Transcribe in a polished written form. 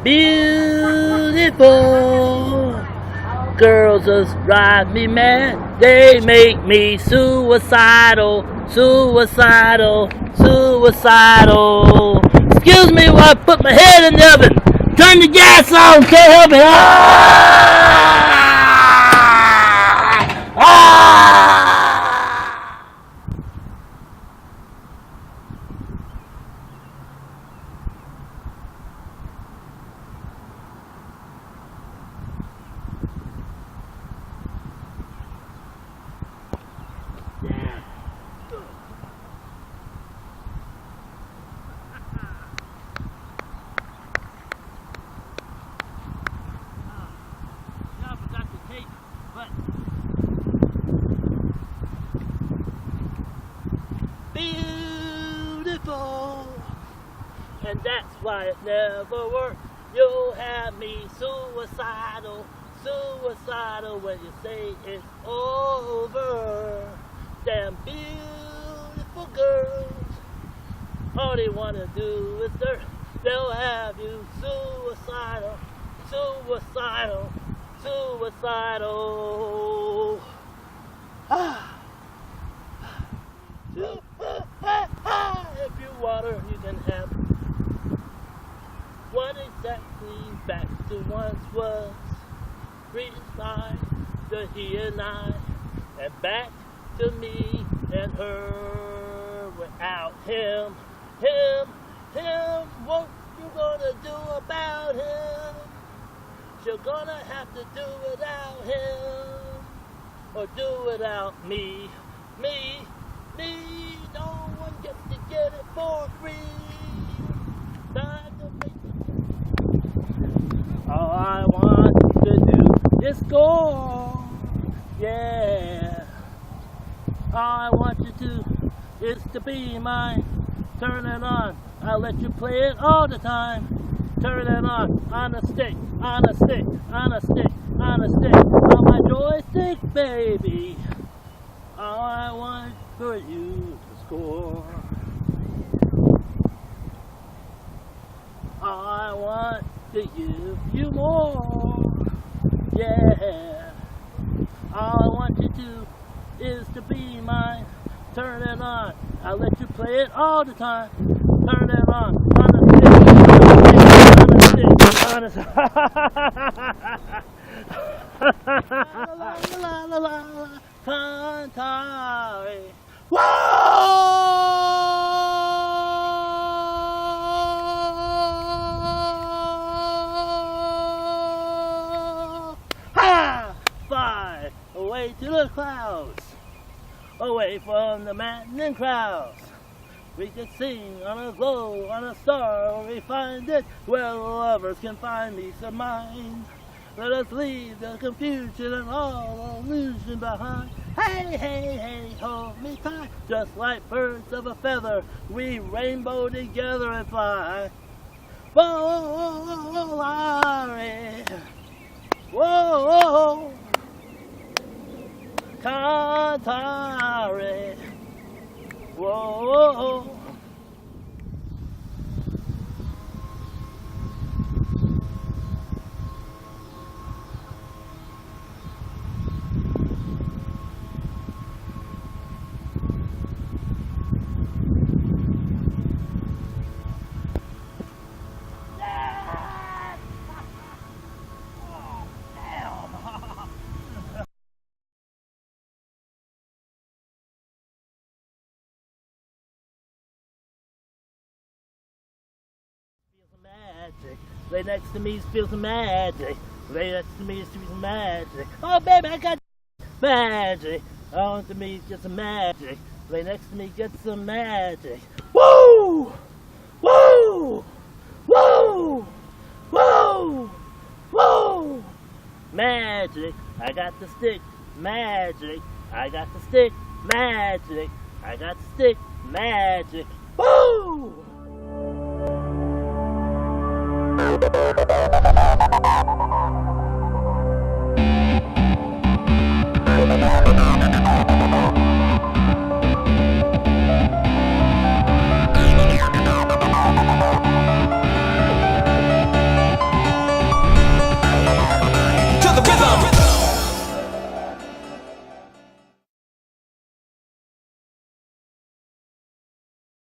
Beautiful girls just drive me mad. They make me suicidal, suicidal, suicidal. Excuse me while I put my head in the oven. Turn the gas on, can't help it. Beautiful, and that's why it never worked. You'll have me suicidal, suicidal when you say it's over. Damn beautiful girls, all they wanna do is dirt. They'll have you suicidal, suicidal, suicidal. If you water, you can have what exactly back to once was. Reside to he and I, and back to me and her without him. What you gonna do about him? You're gonna have to do without him, or do without me. Me, no one gets to get it for free. All I want to do is score, yeah. All I want you to is to be mine. Turn it on, I'll let you play it all the time. Turn it on a stick, on a stick, on a stick, on a stick, on my joystick, baby. All I want for you to score. All I want to give you more, yeah. All I want you to is to be mine. Turn it on, I'll let you play it all the time. Turn it on a stick, on a stick, on a stick. La la la la la. Cantare. Whoa! Ha! Fly away to the clouds, away from the maddening crowds. We can sing on a glow, on a star, where we find it, where lovers can find peace of mind. Let us leave the confusion and all illusion behind. Hey, hey, hey, hold me tight. Just like birds of a feather, we rainbow together and fly. Volare. Whoa. Cantare. Whoa. Magic. Lay next to me, feel some magic. Lay next to me, feel some magic. Oh baby, I got magic. On to me, get some magic. Lay next to me, get some magic. Woo! Woo! Woo! Woo! Woo! Magic. I got the stick. Magic. I got the stick. Magic. I got the stick. Magic. Woo!